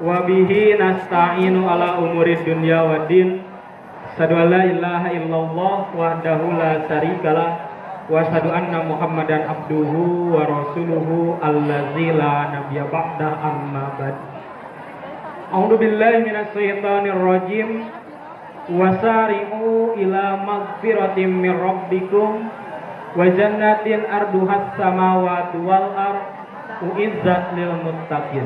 wa bihi nasta'inu ala umurid dunya waddin. Asyhadu an la ilaha illallah wahdahu la syarikalah wa asyhadu anna Muhammadan abduhu wa rasuluhu allazi la nabiyya ba'da amma ba'd. A'udzu billahi minasy syaithanir rajim. Wasari'u ila magfiratin min rabbikum wa jannatin arduhas samawati wal ardh uizzat lil muttaqin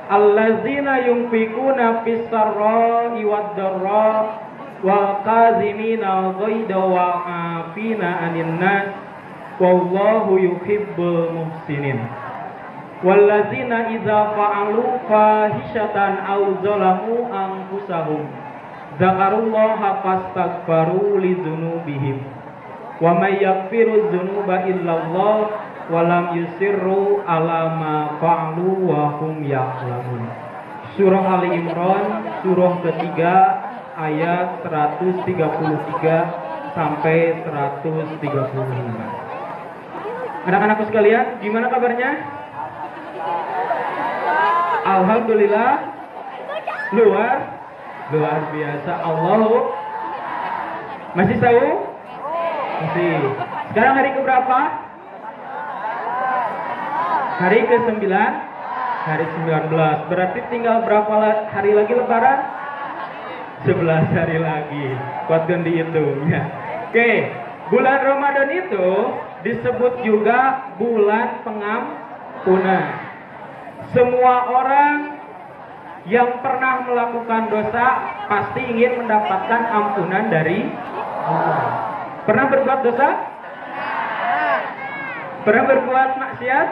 allazina yunfikuna fis sarra'i wad dharra wal kazimina ghaidha wa 'afina 'anil nas wallahu yuhibbul muhsinin wallazina idza fa'alu fahishatan aw zalamu anfusahum dzakarullaha fastaghfaru lidzunubihim wa may yaghfiru dzunuba illallah wa lam yusirru ala ma fa'alu wa hum ya'lamun. Surah Ali Imran surah ketiga ayat 133 sampai 135. Anak-anakku sekalian, gimana kabarnya? Alhamdulillah luar biasa. Allah masih tahu? Masih. Sekarang hari keberapa? Hari ke-9. Hari 19. Berarti tinggal berapa hari lagi lebaran? 11 hari lagi. Kuatkan dihitung ya. Oke, bulan Ramadan itu disebut juga bulan pengampunan. Semua orang yang pernah melakukan dosa pasti ingin mendapatkan ampunan dari Allah. Pernah berbuat dosa? Pernah berbuat maksiat?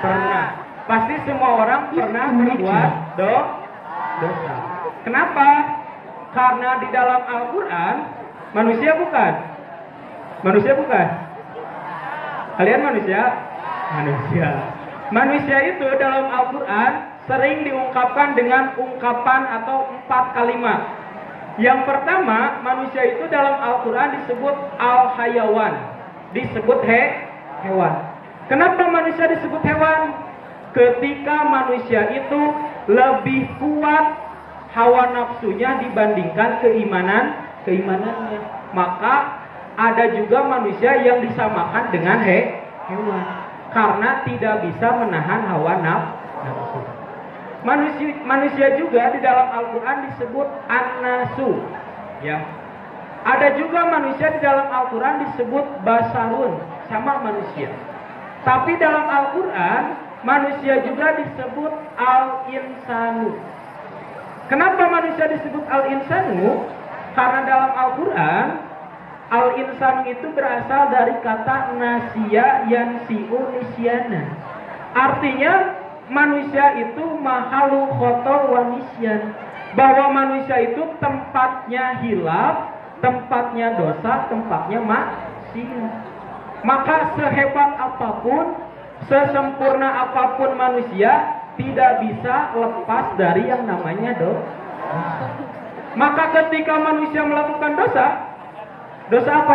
Pernah. Pasti semua orang pernah berbuat dosa. Kenapa? Karena di dalam Al-Quran manusia bukan? Manusia bukan? Kalian manusia? Manusia. Manusia itu dalam Al-Quran sering diungkapkan dengan ungkapan atau 4 kalimat. Yang pertama, manusia itu dalam Al-Quran disebut al-hayawan, disebut hewan. Kenapa manusia disebut hewan? Ketika manusia itu lebih kuat hawa nafsunya dibandingkan keimanannya, maka ada juga manusia yang disamakan dengan hewan karena tidak bisa menahan hawa nafsu. Manusia juga di dalam Al-Quran disebut an-nasu ya. Ada juga manusia di dalam Al-Quran disebut basarun, sama manusia. Tapi dalam Al-Quran manusia juga disebut al-insanu. Kenapa manusia disebut al-insanu? Karena dalam Al-Quran al-insanu itu berasal dari kata nasiya yansi'u nisyana. Artinya manusia itu makhluk khotor wa nisyan, bahwa manusia itu tempatnya hilaf, tempatnya dosa, tempatnya maksiat. Maka sehebat apapun, sesempurna apapun manusia tidak bisa lepas dari yang namanya dosa. Maka ketika manusia melakukan dosa apa?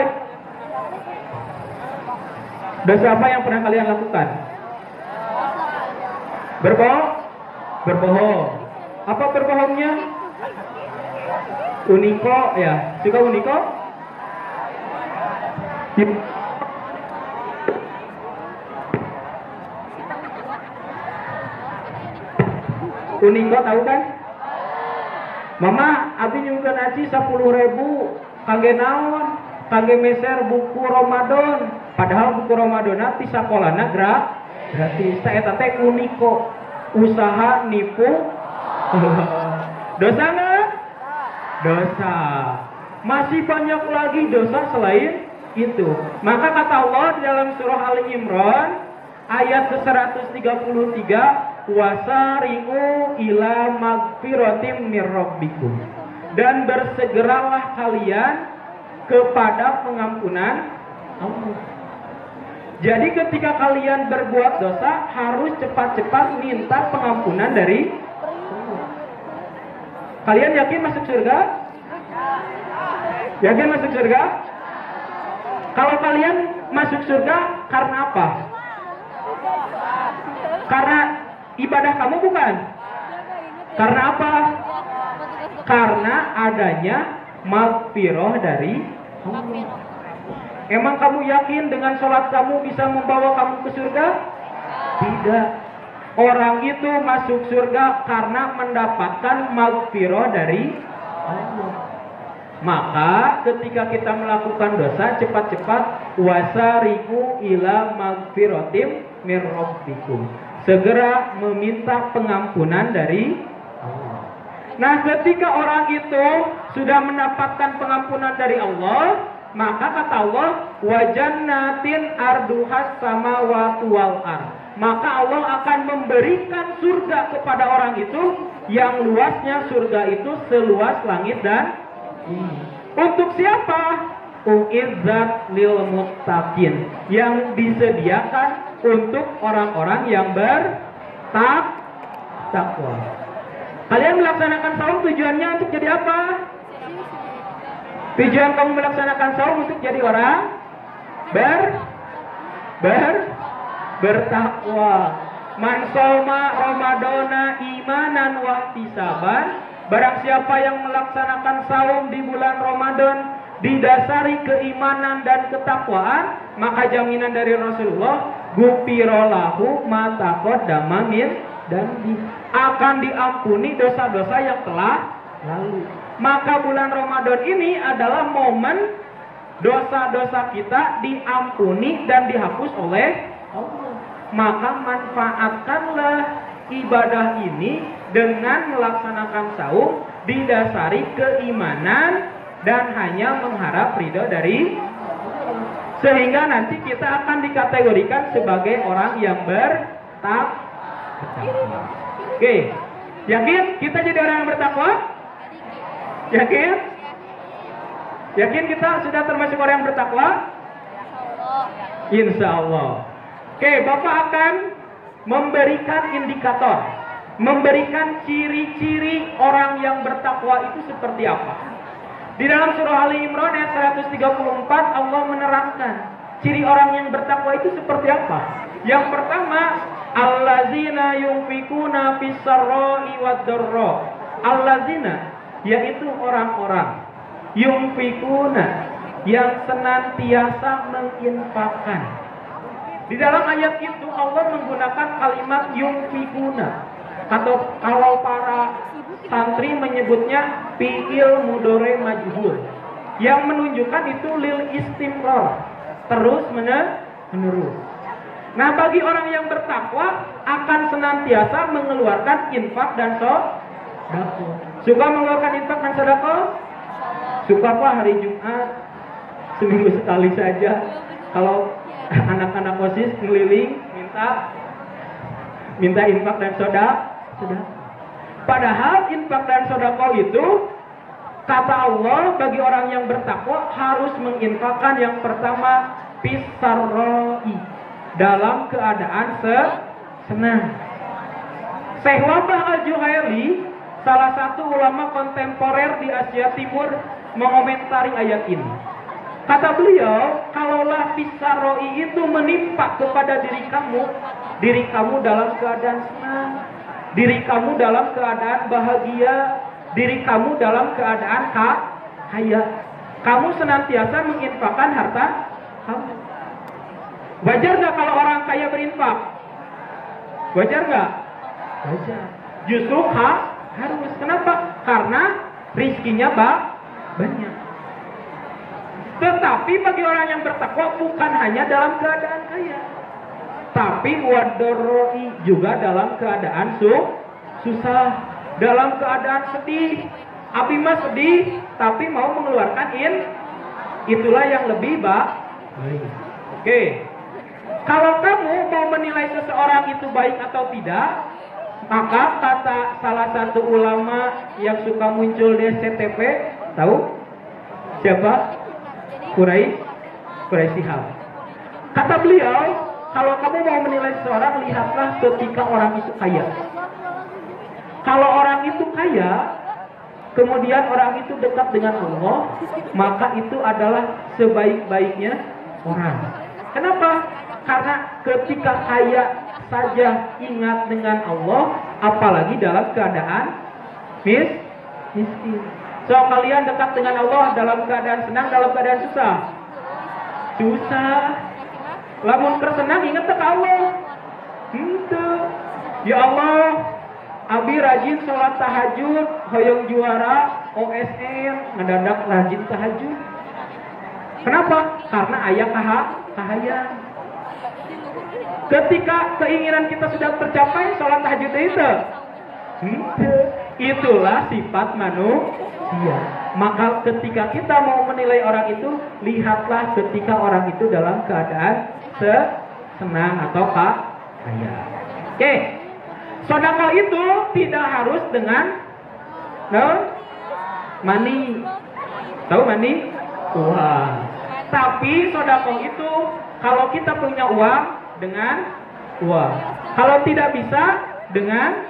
Dosa apa yang pernah kalian lakukan? Berbohong. Apa berbohongnya? Uniko ya. Suka uniko? Uniko tahu kan? Mama, abi nyungkeun aci 10.000 kangge naon? Kangge meser buku Ramadan. Padahal buku Ramadan ti sakolana gratis. Eta teh uniko, usaha nipu. Dosa nggak? Dosa. Masih banyak lagi dosa selain itu. Maka kata Allah di dalam surah Ali Imran ayat 133, wasari'u ila magfiratim mir rabbikum, dan bersegeralah kalian kepada pengampunan Allah. Jadi ketika kalian berbuat dosa harus cepat-cepat minta pengampunan dari Allah. Kalian yakin masuk surga? Yakin masuk surga? Kalau kalian masuk surga karena apa? Karena ibadah kamu bukan? Karena apa? Karena adanya maghfirah dari Allah. Emang kamu yakin dengan sholat kamu bisa membawa kamu ke surga? Tidak. Orang itu masuk surga karena mendapatkan maghfirah dari Allah. Maka ketika kita melakukan dosa, cepat-cepat wasari'u ila maghfiratim mir rabbikum. Segera meminta pengampunan dari Allah. Nah, ketika orang itu sudah mendapatkan pengampunan dari Allah, maka kata Allah, wa jannatin arduhas samawati wal ardh. Maka Allah akan memberikan surga kepada orang itu yang luasnya surga itu seluas langit dan bumi. Untuk siapa? Uizzat lil muttaqin, yang disediakan untuk orang-orang yang bertakwa. Kalian melaksanakan saum tujuannya untuk jadi apa? Tujuan kamu melaksanakan saum untuk jadi orang bertakwa. Man shoma ramadana imanan wa ihtisaban. Barang siapa yang melaksanakan saum di bulan Ramadan didasari keimanan dan ketakwaan, maka jaminan dari Rasulullah, ghufira lahu ma taqaddama min dambi, akan diampuni dosa-dosa yang telah lalu. Maka bulan Ramadan ini adalah momen dosa-dosa kita diampuni dan dihapus oleh Allah. Maka manfaatkanlah ibadah ini dengan melaksanakan saum didasari keimanan dan hanya mengharap ridho dari Allah. Sehingga nanti kita akan dikategorikan sebagai orang yang bertakwa. Oke, yakin kita jadi orang yang bertakwa? Yakin? Yakin kita sudah termasuk orang yang bertakwa? Insya Allah. Oke, Bapak akan memberikan indikator, memberikan ciri-ciri orang yang bertakwa itu seperti apa. Di dalam surah Ali Imran ayat 134 Allah menerangkan ciri orang yang bertakwa itu seperti apa. Yang pertama, allazina yunfikuna fis-sarra'i wad-dharra. Allazina, yaitu orang-orang yunfikuna, yang senantiasa menginfakkan. Di dalam ayat itu Allah menggunakan kalimat yunfikuna, atau kalau para santri menyebutnya fi'il mudhari majhul, yang menunjukkan itu lil istimrar, terus menerus. Nah, bagi orang yang bertakwa akan senantiasa mengeluarkan infak dan sedekah. Suka mengeluarkan infak dan sedekah? Suka Pak hari Jumat seminggu sekali saja. Kalau anak-anak OSIS keliling minta infak dan sedekah. Padahal infak dan sedekah itu kata Allah bagi orang yang bertakwa harus menginfakkan yang pertama pisarroi, dalam keadaan senang. Syekh Wahbah Al-Juhaili, salah satu ulama kontemporer di Asia Timur, mengomentari ayat ini. Kata beliau, kalaulah pisarroi itu menimpa kepada diri kamu dalam keadaan senang, diri kamu dalam keadaan bahagia, diri kamu dalam keadaan kaya, kamu senantiasa menginfakkan harta kamu. Wajar nggak kalau orang kaya berinfak? Wajar nggak? Wajar. Justru harus. Kenapa? Karena rizkinya banyak. Tetapi bagi orang yang bertakwa bukan hanya dalam keadaan kaya, tapi wadoroi, juga dalam keadaan susah, dalam keadaan sedih. Abi mah sedih, tapi mau mengeluarkan itulah yang lebih baik. Oke. Kalau kamu mau menilai seseorang itu baik atau tidak, maka kata salah satu ulama yang suka muncul di SCTV, tahu siapa? Quraisy Shihab. Kata beliau, kalau kamu mau menilai seseorang, lihatlah ketika orang itu kaya. Kalau orang itu kaya, kemudian orang itu dekat dengan Allah, maka itu adalah sebaik-baiknya orang. Kenapa? Karena ketika kaya saja ingat dengan Allah, apalagi dalam keadaan miskin. So kalian dekat dengan Allah dalam keadaan senang, dalam keadaan susah. Susah. Lamun kersenang inget ke Allah. Henteu. Ya Allah, abi rajin sholat tahajud, hoyong juara OSN, ngedadak rajin tahajud. Kenapa? Karena ayah kahayang. Ketika keinginan kita sudah tercapai, sholat tahajud itu. Itulah sifat manusia. Maka ketika kita mau menilai orang itu, lihatlah ketika orang itu dalam keadaan senang atau kaya. Oke, sedekah itu tidak harus dengan money. Tahu money? Uang. Tapi sedekah itu kalau kita punya uang dengan uang. Kalau tidak bisa dengan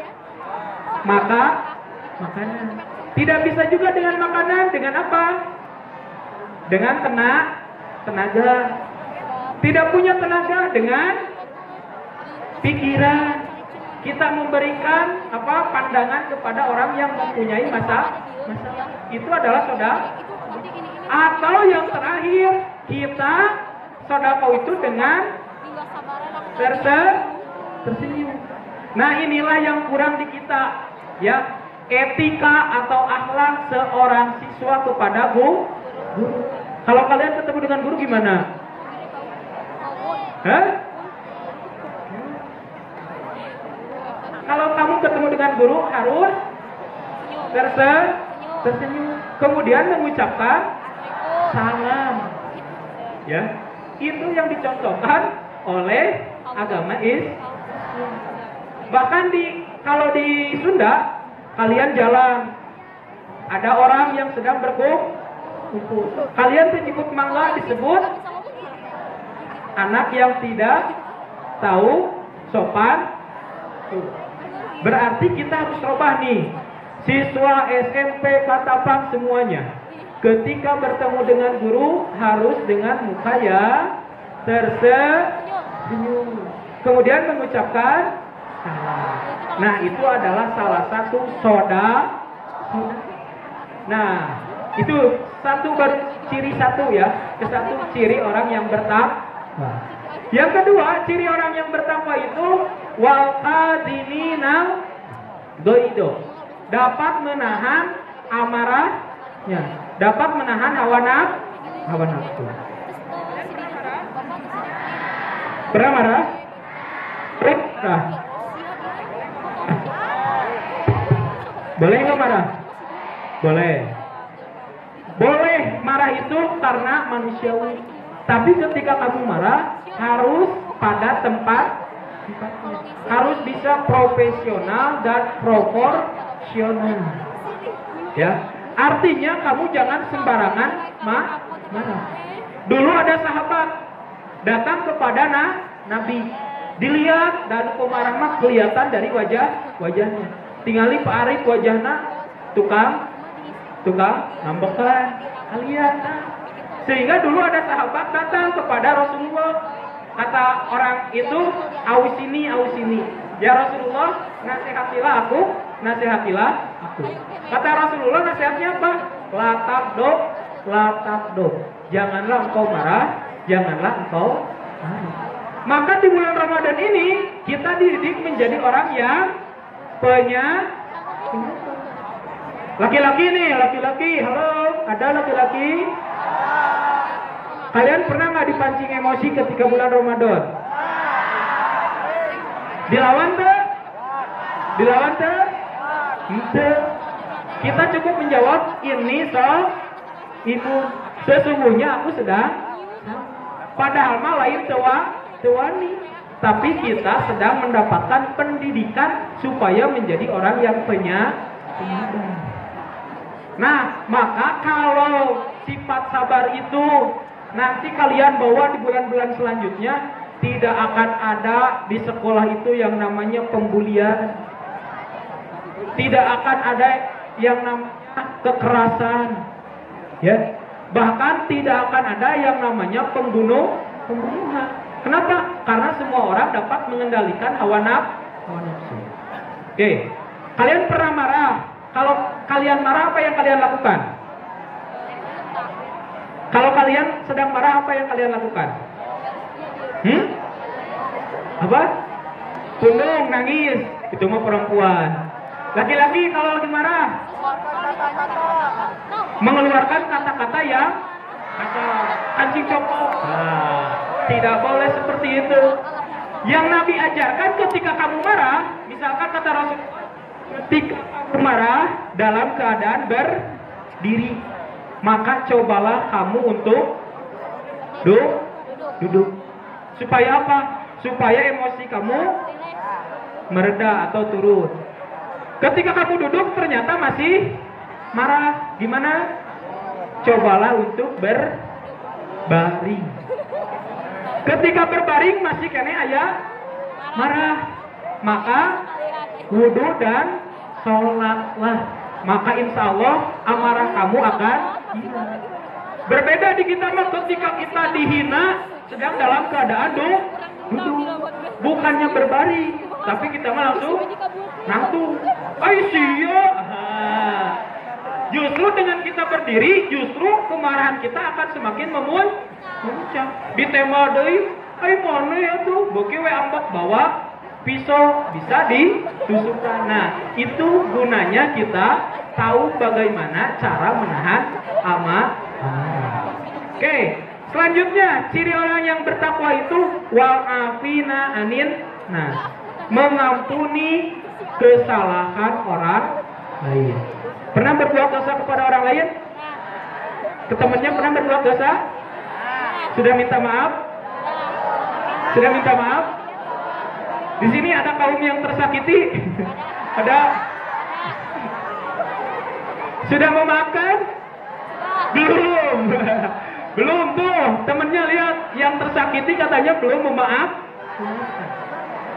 makanan. Tidak bisa juga dengan makanan. Dengan apa? Dengan tenaga. Tidak punya tenaga dengan pikiran. Kita memberikan pandangan kepada orang yang mempunyai masalah. Itu adalah sedekah. Atau yang terakhir, kita sedekah itu dengan tersenyum. Nah, inilah yang kurang di kita, ya. Etika atau akhlak seorang siswa kepada guru. Kalau kalian ketemu dengan guru gimana? Kalau kamu ketemu dengan guru harus tersenyum, kemudian mengucapkan salam. Ya, itu yang dicontohkan oleh agama Islam. Bahkan kalau di Sunda, kalian jalan, ada orang yang sedang berkumpul. Kalian menyebut mangga disebut anak yang tidak tahu sopan. Berarti kita harus rubah nih. Siswa SMP, Katapang semuanya. Ketika bertemu dengan guru harus dengan muka yang tersenyum. Kemudian mengucapkan salam. Nah, itu adalah salah satu sedekah. Nah, itu ciri satu ya. Satu ciri orang yang bertakwa. Yang kedua, ciri orang yang bertakwa itu wal qadiminal ghaido. Dapat menahan amarahnya, dapat menahan hawa nafsu. Pernah marah? Pernah. Boleh nggak marah? Boleh. Boleh marah itu karena manusiawi. Tapi ketika kamu marah harus pada tempatnya. Harus bisa profesional dan proporsional. Ya, artinya kamu jangan sembarangan marah. Dulu ada sahabat datang kepada Nabi. Dilihat dan pemarah mah kelihatan dari wajahnya. Tingali Pak Arif wajahnya tukang ngambekan kalian. Sehingga dulu ada sahabat datang kepada Rasulullah. Kata orang itu, aus ini. Ya Rasulullah, nasihatilah aku. Kata Rasulullah, nasihatnya apa? Latabdo. Janganlah engkau marah. Maka di bulan Ramadan ini kita dididik menjadi orang yang laki-laki nih, halo, ada laki-laki? Kalian pernah nggak dipancing emosi ketika bulan Ramadan? Dilawan tuh? Ente. Kita cukup menjawab ini ibu. Sesungguhnya aku sedang. Padahal mah lain tewani. Tapi kita sedang mendapatkan pendidikan supaya menjadi orang yang penyadar. Nah, maka kalau sifat sabar itu nanti kalian bawa di bulan-bulan selanjutnya, tidak akan ada di sekolah itu yang namanya pembulian. Tidak akan ada yang namanya kekerasan. Ya. Bahkan tidak akan ada yang namanya pembunuhan. Kenapa? Karena semua orang dapat mengendalikan hawa nafsu. Oke. Kalian pernah marah Kalau kalian marah, apa yang kalian lakukan? Kalau kalian sedang marah, apa yang kalian lakukan? Apa? Tundung, nangis. Itu mah perempuan. Laki-laki kalau lagi marah, mengeluarkan kata-kata yang kasar, anjing cokok. Tidak boleh seperti itu. Yang Nabi ajarkan ketika kamu marah, misalkan kata Rasul, ketika kamu marah dalam keadaan berdiri, maka cobalah kamu untuk duduk. Supaya apa? Supaya emosi kamu mereda atau turun. Ketika kamu duduk ternyata masih marah, gimana? Cobalah untuk berbaring. Ketika berbaring masih kena ayah marah, maka wudhu dan sholatlah. Maka insya Allah amarah kamu akan hilang. Berbeda di kita mah ketika kita dihina sedang dalam keadaan duduk, bukannya berbaring, tapi kita mah langsung nangtung. Justru dengan kita berdiri, justru kemarahan kita akan semakin memuncak. Di tema deui, mana ya tuh, beuki we ambak bawa pisau bisa ditusukkan. Nah, itu gunanya kita tahu bagaimana cara menahan amarah. Oke, selanjutnya ciri orang yang bertakwa itu wa'afina anin. Nah, mengampuni kesalahan orang lain. Pernah berbuat dosa kepada orang lain? Ke temannya pernah berbuat dosa? Sudah minta maaf? Sudah minta maaf? Di sini ada kaum yang tersakiti? Ada? Sudah memaafkan? Belum. Belum tuh. Temennya lihat yang tersakiti katanya belum memaaf.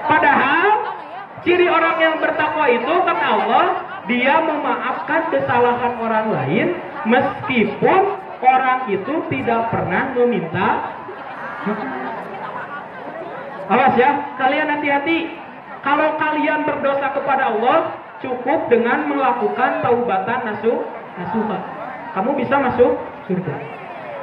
Padahal ciri orang yang bertakwa itu kata Allah, dia memaafkan kesalahan orang lain meskipun orang itu tidak pernah meminta. Awas ya, kalian hati-hati. Kalau kalian berdosa kepada Allah, cukup dengan melakukan taubatan nasuha. Kamu bisa masuk surga.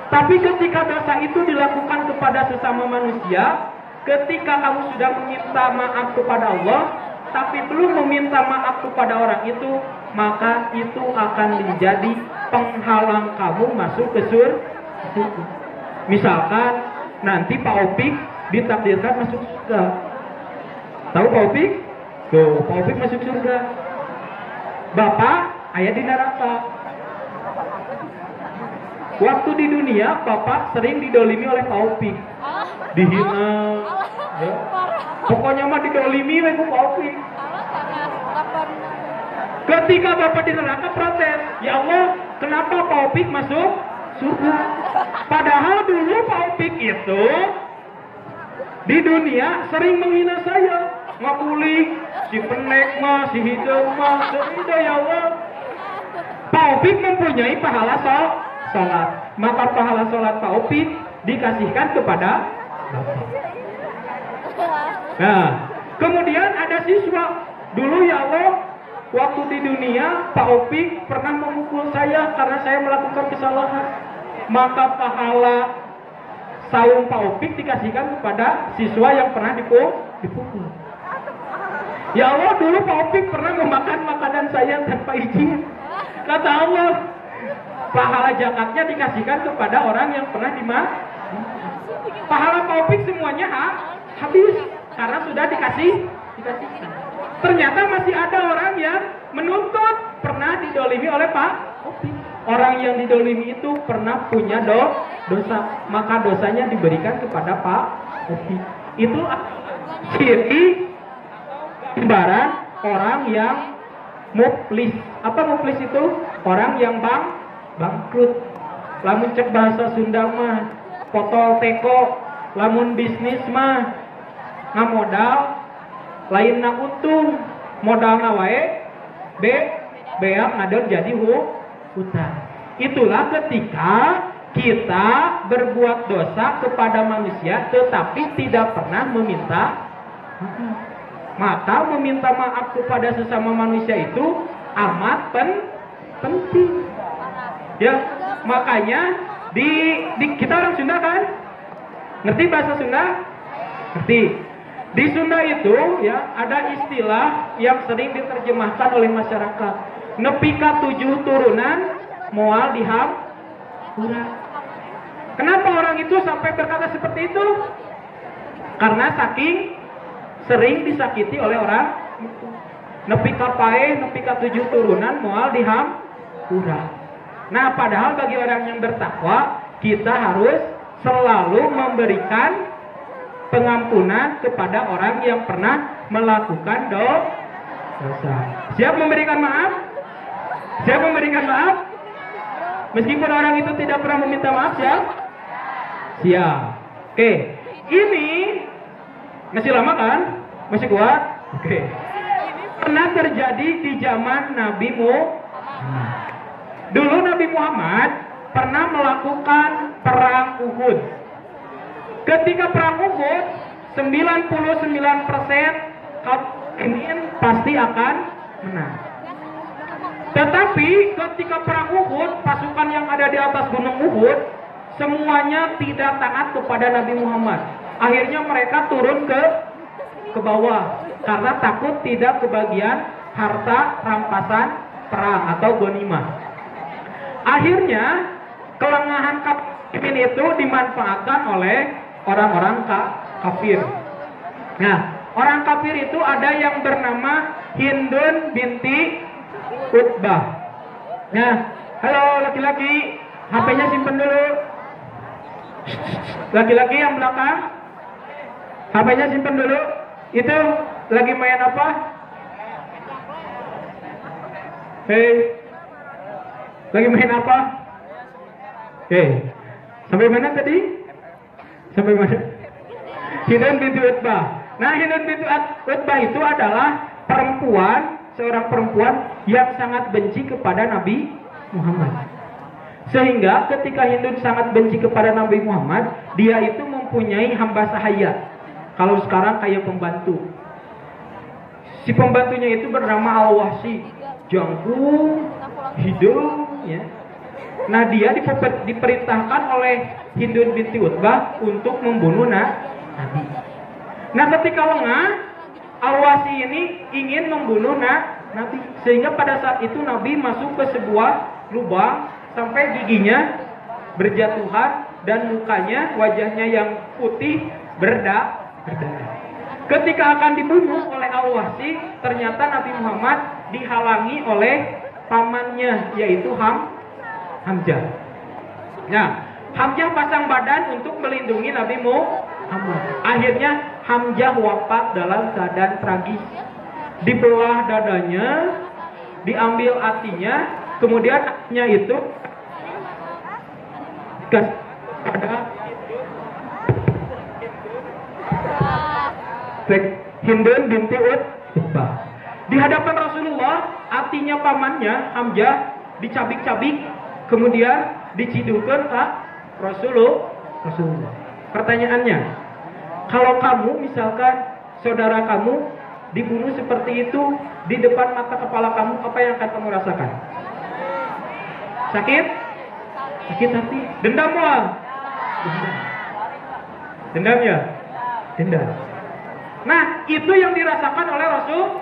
Tapi ketika dosa itu dilakukan kepada sesama manusia, ketika kamu sudah meminta maaf kepada Allah, tapi belum meminta maaf kepada orang itu, maka itu akan menjadi penghalang kamu masuk ke surga. Misalkan nanti Pak Opik ditakdirkan masuk surga. Tahu Pak Opik? Tuh, Pak Opik masuk surga. Bapak ayah di neraka. Waktu di dunia, Bapak sering didolimi oleh Pak Opik. Dihina. Ya. Pokoknya mah didolimi oleh Pak Opik. Ketika Bapak di neraka protes, ya Allah, kenapa Pak Opik masuk surga? Padahal dulu Pak Opik itu di dunia sering menghina saya, ngakuli si penek mah, si hidung mah, sehingga ya Allah. Pak Opik mempunyai pahala sholat, maka pahala sholat Pak Opik dikasihkan kepada Bapak. Nah, kemudian ada siswa dulu ya Allah, waktu di dunia Pak Opik pernah memukul saya karena saya melakukan kesalahan, maka pahala saung Pak Opik dikasihkan kepada siswa yang pernah dipukul. Ya Allah, dulu Pak Opik pernah memakan makanan saya tanpa izin. Kata Allah, pahala zakatnya dikasihkan kepada orang yang pernah pahala Pak Opik semuanya habis karena sudah dikasihkan. Ternyata masih ada orang yang menuntut pernah didolimi oleh Pak Opik. Orang yang didolimi itu pernah punya dosa, maka dosanya diberikan kepada Pak Opik. Itu ciri gambaran orang yang muflis. Apa muflis itu? Orang yang bangkrut. Lamun cek bahasa Sunda mah potol teko, lamun bisnis mah ngamodal lain na untung, modal wae beak ngadon jadi hutang. Itulah ketika kita berbuat dosa kepada manusia tetapi tidak pernah meminta. Maka meminta maaf kepada sesama manusia itu amat penting. Ya, makanya kita orang Sunda kan? Ngerti bahasa Sunda? Ngerti. Di Sunda itu ya ada istilah yang sering diterjemahkan oleh masyarakat. Nepi ka 7 turunan moal dihampura. Kenapa orang itu sampai berkata seperti itu? Karena saking sering disakiti oleh orang itu. Nepi ka pae, nepi ka 7 turunan moal dihampura. Nah, padahal bagi orang yang bertakwa, kita harus selalu memberikan pengampunan kepada orang yang pernah melakukan dosa. Siap memberikan maaf? Siap memberikan maaf? Meskipun orang itu tidak pernah meminta maaf, siap? Siap. Oke, ini masih lama kan? Masih kuat? Oke. Pernah terjadi di zaman Nabi Muhammad. Dulu Nabi Muhammad pernah melakukan perang Uhud. Ketika perang Uhud, 99% kaum mukminin pasti akan menang. Tetapi ketika perang Uhud, pasukan yang ada di atas gunung Uhud semuanya tidak taat kepada Nabi Muhammad. Akhirnya mereka turun ke bawah karena takut tidak kebagian harta rampasan perang atau ghanimah. Akhirnya kelengahan kafir itu dimanfaatkan oleh orang-orang kafir. Nah, orang kafir itu ada yang bernama Hindun binti Utbah. Nah, halo laki-laki, HP-nya simpen dulu. Laki-laki yang belakang, HP-nya simpen dulu. Itu lagi main apa? Hei, lagi main apa? Sampai mana tadi? Sampai mana? Hindun binti Utbah. Nah, Hindun binti Utbah itu adalah seorang perempuan yang sangat benci kepada Nabi Muhammad. Sehingga ketika Hindun sangat benci kepada Nabi Muhammad, dia itu mempunyai hamba sahaya. Kalau sekarang kayak pembantu. Si pembantunya itu bernama Al-Wahsi, jangkung, hidung, ya. Nah, dia diperintahkan oleh Hindun binti Utbah untuk membunuh Nabi. Nah, ketika lengah, Al-Wahsi ini ingin membunuh Nabi. Sehingga pada saat itu Nabi masuk ke sebuah lubang sampai giginya berjatuhan dan mukanya, wajahnya yang putih berdarah. Ketika akan dibunuh oleh Al-Wahsi, ternyata Nabi Muhammad dihalangi oleh pamannya, yaitu Hamzah. Nah, Hamzah pasang badan untuk melindungi Nabi Muhammad. Akhirnya Hamzah wafat dalam keadaan tragis. Dibelah dadanya, diambil hatinya, kemudian hatinya itu pada Hindun binti Utbah. Di hadapan Rasulullah, hatinya pamannya Hamzah dicabik-cabik, kemudian dicidukkan ke Rasulullah. Pertanyaannya, kalau kamu misalkan saudara kamu dibunuh seperti itu di depan mata kepala kamu, apa yang akan kamu rasakan? Sakit? Sakit hati? Dendam lah? Dendam ya? Dendam. Nah, itu yang dirasakan oleh Rasul.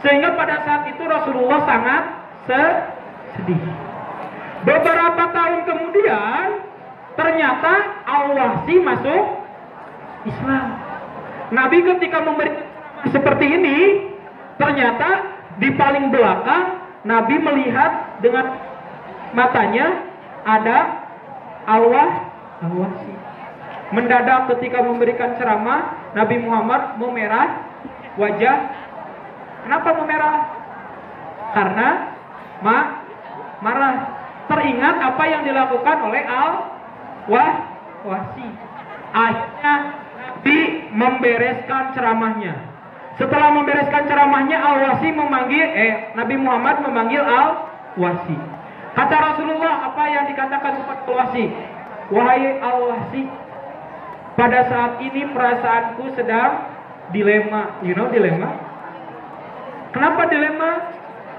Sehingga pada saat itu Rasulullah sangat sedih. Beberapa tahun kemudian, ternyata Al-Wahsi masuk Islam. Nabi ketika memberi seperti ini, ternyata di paling belakang Nabi melihat dengan matanya ada Al-Wahsi. Mendadak ketika memberikan ceramah, Nabi Muhammad memerah wajah. Kenapa memerah? Karena marah. Teringat apa yang dilakukan oleh Al-Wahsi. Akhirnya Nabi membereskan ceramahnya. Setelah membereskan ceramahnya, Nabi Muhammad memanggil Al-Wahsi. Kata Rasulullah, apa yang dikatakan kepada Al-Wahsi? Wahai Al-Wahsi, pada saat ini perasaanku sedang dilema. You know dilema? Kenapa dilema?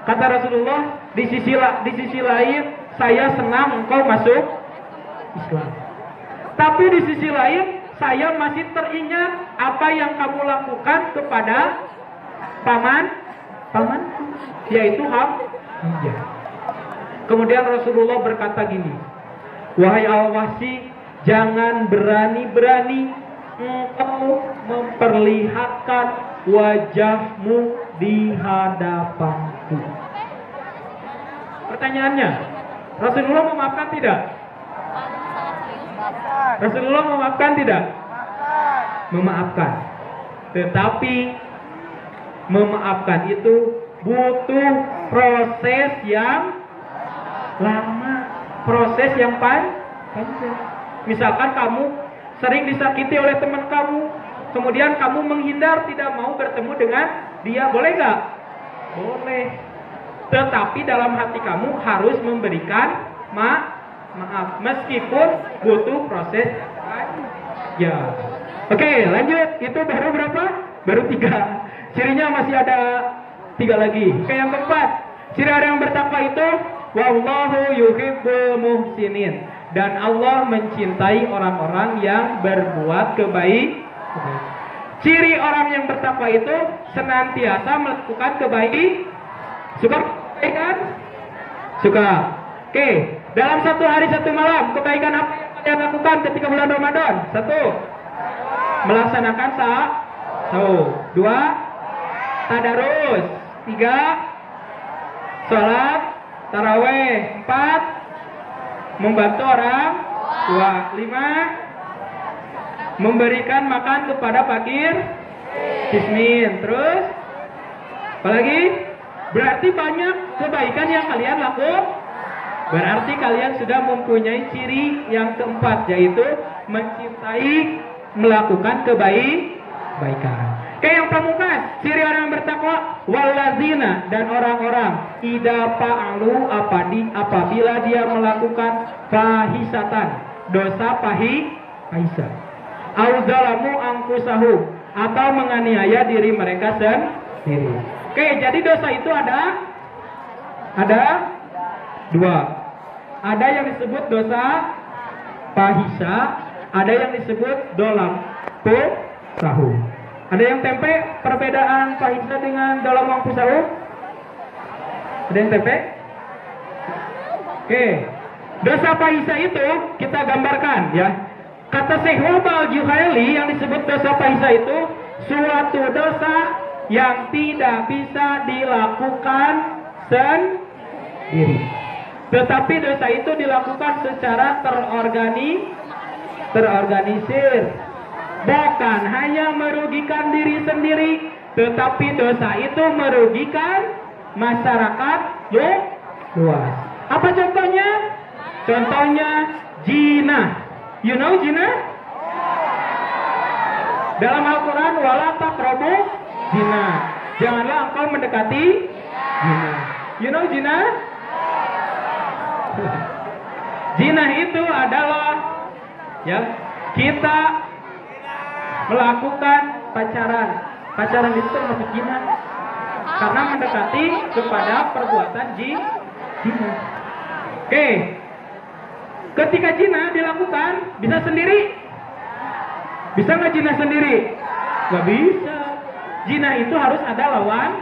Kata Rasulullah, di sisi lain saya senang engkau masuk Islam. Tapi di sisi lain saya masih teringat apa yang kamu lakukan kepada pamanku, yaitu Hamzah. Kemudian Rasulullah berkata gini, wahai Al-Wasi, jangan berani-berani engkau memperlihatkan wajahmu di hadapanku. Pertanyaannya, Rasulullah memaafkan tidak? Rasulullah memaafkan tidak? Memaafkan. Tetapi memaafkan itu butuh proses yang lama, proses yang panjang. Misalkan kamu sering disakiti oleh teman kamu, kemudian kamu menghindar, tidak mau bertemu dengan dia, boleh nggak? Boleh. Tetapi dalam hati kamu harus memberikan maaf, meskipun butuh proses ya. Oke, lanjut. Itu baru berapa? Baru 3. Cirinya masih ada 3 lagi. Oke, yang keempat, ciri orang yang bertakwa itu wallahu yuhibbul muhsinin, dan Allah mencintai orang-orang yang berbuat kebaikan. Ciri orang yang bertakwa itu senantiasa melakukan kebaikan. Suka kebaikan? Suka. Oke, dalam 1 hari 1 malam, kebaikan apa yang kalian lakukan ketika bulan Ramadan? 1, melaksanakan sahur. 2, tadarus. 3, sholat taraweh. 4, membantu orang tua. 5, memberikan makan kepada fakir miskin. Terus apalagi? Berarti banyak kebaikan yang kalian lakukan. Berarti kalian sudah mempunyai ciri yang keempat, yaitu mencintai, melakukan kebaikan. Oke, yang pamungkas, ciri orang yang bertakwa, wallazina, dan orang-orang idza fa'alu apabila dia melakukan fahisatan, dosa fahisah, au zalamu anfusahum, atau menganiaya diri mereka sendiri. Oke, jadi dosa itu ada 2. Ada yang disebut dosa fahisah, ada yang disebut dolam sahu. Ada yang tempe perbedaan fahisah dengan dolam sahu? Ada yang tempe? Oke. Dosa fahisah itu kita gambarkan ya. Kata Syekh Wabal Juhaili, yang disebut dosa fahisah itu suatu dosa yang tidak bisa dilakukan sendiri. Tetapi dosa itu dilakukan secara terorganisir. Bukan hanya merugikan diri sendiri, tetapi dosa itu merugikan masyarakat luas. Apa contohnya? Contohnya zina. You know zina? Dalam Al-Quran, wala taqrabu zina. Janganlah engkau mendekati zina. You know zina? Zina itu adalah ya, kita melakukan pacaran. Pacaran itu termasuk zina karena mendekati kepada perbuatan zina. Oke. Ketika zina dilakukan, bisa sendiri? Bisa nggak zina sendiri? Nggak bisa. Zina itu harus ada lawan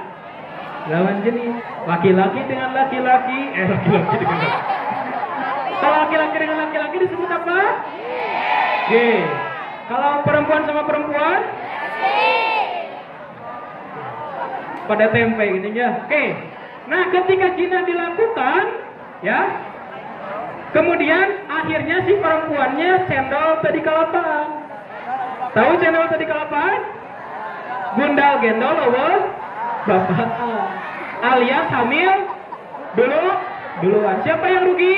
jenis. Laki-laki dengan laki-laki, laki-laki dengan laki. Kalau laki-laki dengan laki-laki disebut apa? Gay. Kalau perempuan sama perempuan? Pada tempe gitu ya. Oke. Nah, ketika zina dilakukan, ya, kemudian akhirnya si perempuannya cendol tadi kalapan. Tahu cendol tadi kalapan? Gundal gendol awal bapak alias hamil duluan. Siapa yang rugi?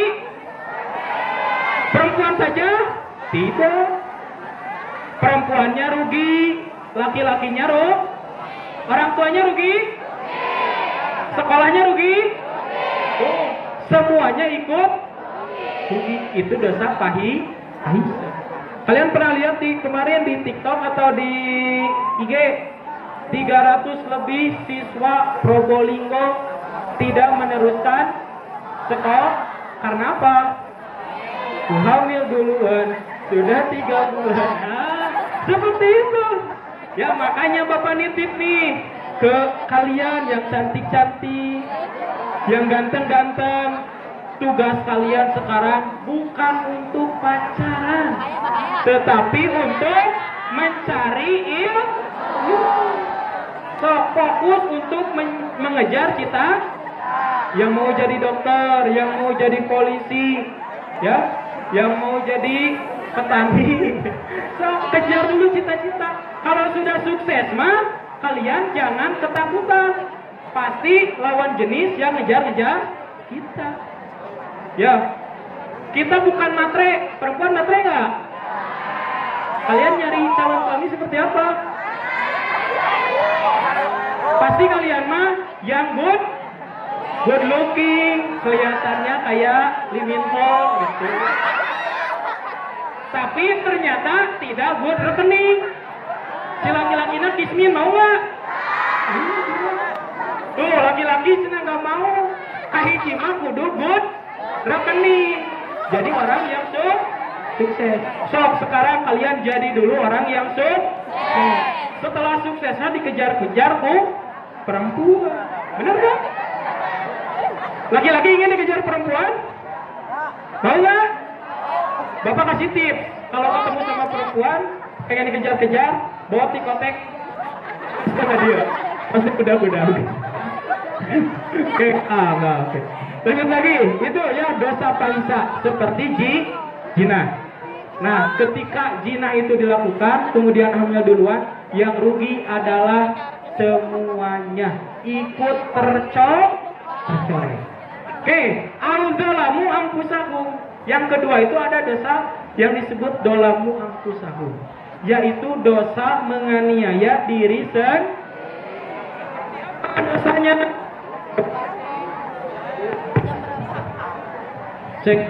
Perempuan saja? Tidak. Perempuannya rugi, laki-lakinya rugi, orang tuanya rugi, sekolahnya rugi, semuanya ikut rugi. Itu dosa fahisah. Kalian pernah lihat kemarin di TikTok atau di IG 300 lebih siswa Probolinggo tidak meneruskan sekolah karena apa? Hamil duluan, sudah 3 bulan. Seperti itu. Ya makanya Bapak nitip nih ke kalian yang cantik-cantik, yang ganteng-ganteng. Tugas kalian sekarang bukan untuk pacaran, tetapi untuk mencari ilmu. So, fokus untuk mengejar cita. Yang mau jadi dokter, yang mau jadi polisi, ya, yang mau jadi petani. So, kejar dulu cita-cita. Kalau sudah sukses mah, kalian jangan ketakutan. Pasti lawan jenis yang ngejar-ngejar kita. Ya, kita bukan matre. Perempuan matre nggak? Kalian nyari calon suami seperti apa? Pasti kalian mah yang good looking, kelihatannya kayak Lee Min Ho gitu. Tapi ternyata tidak good rekening. Si laki-laki nak kismin mau nggak? Tuh laki-laki cina nggak mau. Kahiji mah kudu good rekening. Jadi orang yang sukses. Sok sekarang kalian jadi dulu orang yang sukses. Setelah suksesnya dikejar-kejar perempuan. Bener kan? Laki-laki ingin dikejar perempuan? Mau nggak? Bapak kasih tips. Kalau ketemu sama perempuan pengen dikejar-kejar, bawa tikotek sama dia. Pasti kuda-kuda. Oke, oke. Lanjut lagi, itu ya dosa palisa seperti zina. Nah, ketika zina itu dilakukan, kemudian hamil duluan, yang rugi adalah semuanya ikut tercoreng. Oke, al-zalamu anfusahum. Yang kedua itu ada dosa yang disebut dolamu anfusahum, yaitu dosa menganiaya diri sendiri. Dosanya cek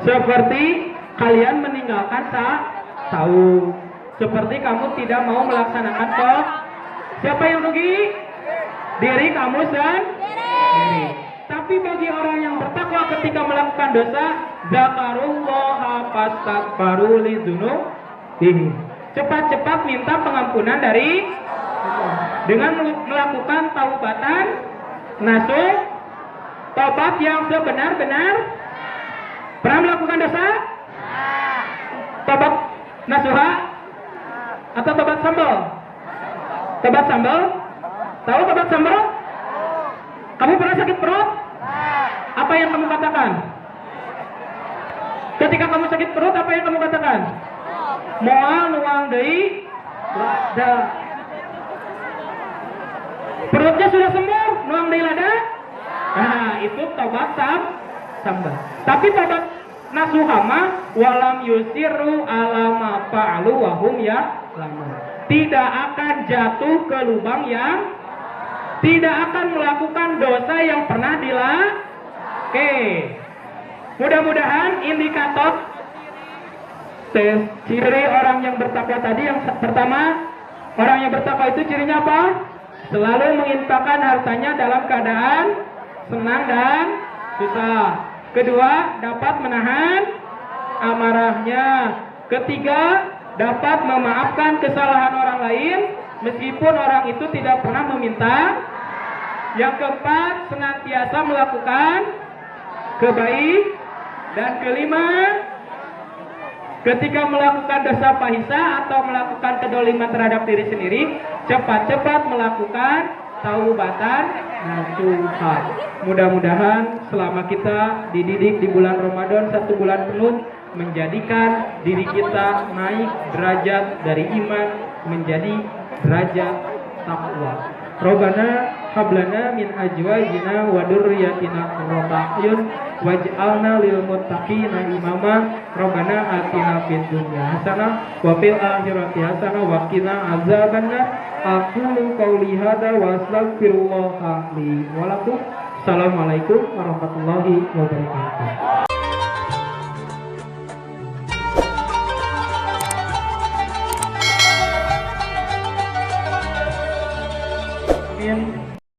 seperti kalian meninggalkan sahur, seperti kamu tidak mau melaksanakan sholat. Siapa yang rugi? Diri kamu sendiri. Tapi bagi orang yang bertakwa ketika melakukan dosa, zakarullaha fastaghfaru lidzunubihim. Cepat-cepat minta pengampunan dari dengan melakukan taubatan nasuh, tobat yang sebenar-benar. Pernah melakukan dosa? Tobat nasuha atau tobat sambal? Tobat sambal? Tahu tobat sambal? Kamu pernah sakit perut? Apa yang kamu katakan? Ketika kamu sakit perut, apa yang kamu katakan? Moal nuang deui lada. Perutnya sudah sembuh, nuang deui lada. Nah, itu tobat sambal. Tapi tobat nasuhama walam yusiru alama fa'alu wahum ya lamun. Tidak akan jatuh ke lubang yang, tidak akan melakukan dosa yang pernah dilakukan. Oke, mudah-mudahan indikator ciri orang yang bertakwa tadi, yang pertama, orang yang bertakwa itu cirinya apa? Selalu menginfakkan hartanya dalam keadaan senang dan susah. Kedua, dapat menahan amarahnya. Ketiga, dapat memaafkan kesalahan orang lain meskipun orang itu tidak pernah meminta. Yang keempat, senantiasa melakukan kebaikan. Dan kelima, ketika melakukan dosa fahisha atau melakukan kedoliman terhadap diri sendiri, cepat-cepat melakukan taubatan nasuha. Mudah-mudahan selama kita dididik di bulan Ramadan 1 bulan penuh, menjadikan diri kita naik derajat dari iman menjadi derajat takwa. Rabbana hablana min azwajina wa dzurriyyatina qurrata a'yun waj'alna lil muttaqina imama. Rabbana atina fid dunya hasanah wa fil akhirati hasanah wa qina azabannar. Aqulu qouli hadza wa astaghfirullah li wa lakum. Assalamualaikum warahmatullahi wabarakatuh. arifin